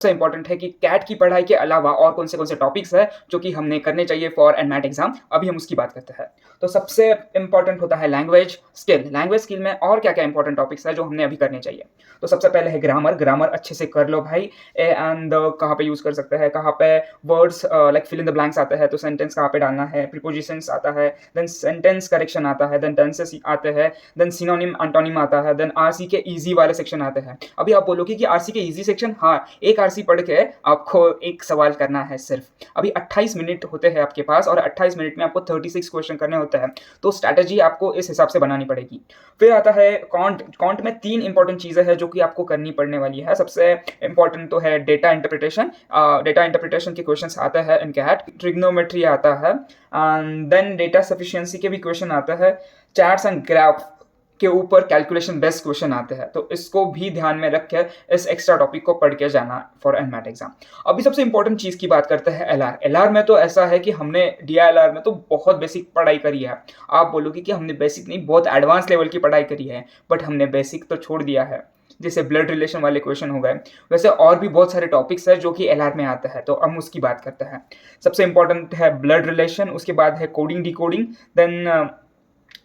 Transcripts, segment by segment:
सबसे इम्पोर्टेंट है कि कैट की पढ़ाई के अलावा और कौन से टॉपिक्स हैं जो कि हमने करने चाहिए फॉर एनमैट एग्जाम, अभी हम उसकी बात करते हैं। तो सबसे इम्पोर्टेंट होता है लैंग्वेज स्किल। लैंग्वेज स्किल में और क्या-क्या इम्पोर्टेंट टॉपिक्स हैं जो हमने अभी करने चाहिए। तो सबसे पहले है ग्रामर। ग्रामर अच्छे से कर लो भाई। ए एंड द कहाँ पे यूज़ कर सकते हैं, कहाँ पे words like fill in the blanks आते हैं, तो सेंटेंस कहाँ पे डालना है, प्रीपोजिशंस आता है, देन सेंटेंस करेक्शन आता है, देन टेंसेस आते हैं, देन सिनोनिम, एंटोनिम आता है, देन आरसी के ईज़ी वाले सेक्शन आते हैं। अभी आप बोलोगे कि आरसी के ईज़ी सेक्शन, हाँ, एक आरसी पढ़ के आपको एक सवाल करना है सिर्फ। अभी 28 मिनट होते हैं आपके पास और 28 मिनट में आपको 36 क्वेश्चन करने होते हैं, तो स्ट्रैटेजी आपको इस हिसाब से बनानी पड़ेगी। फिर आता है क्वांट। क्वांट में 3 इंपॉर्टेंट चीज़ें हैं जो कि आपको करनी पड़ने वाली है। सबसे इंपॉर्टेंट तो है डेटा इंटरप्रिटेशन। डेटा इंटरप्रिटेशन के क्वेश्चंस आते हैं इन कैट, ट्रिग्नोमेट्री आता है, एंड देन डेटा सफिशिएंसी के भी क्वेश्चन आता है, चार्ट्स एंड ग्राफ के ऊपर कैलकुलेशन बेस्ड क्वेश्चन आते हैं, तो इसको भी ध्यान में रख के इस एक्स्ट्रा टॉपिक को पढ़ के जाना फॉर एनमैट एग्जाम। अभी सबसे इंपॉर्टेंट चीज़ की बात करते हैं एलआर। एलआर में तो ऐसा है कि हमने डीआईएलआर में तो बहुत बेसिक पढ़ाई करी है। आप बोलोगे कि हमने बेसिक नहीं, बहुत एडवांस लेवल की पढ़ाई करी है, बट हमने बेसिक तो छोड़ दिया है। जैसे ब्लड रिलेशन वाले क्वेश्चन हो गए, वैसे और भी बहुत सारे टॉपिक्स हैं जो कि एलआर में आते हैं, तो हम उसकी बात करते हैं। सबसे इंपॉर्टेंट है ब्लड रिलेशन, उसके बाद है coding decoding, then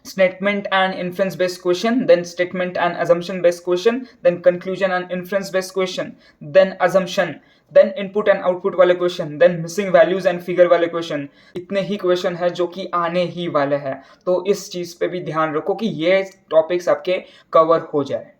statement and inference based question, then statement and assumption based question, then conclusion and inference based question, then assumption, then input and output वाले question, then missing values and figure वाले question. इतने ही question है जो कि आने ही वाले हैं, तो इस चीज़ पे भी ध्यान रखो कि ये टॉपिक्स आपके कवर हो जाए।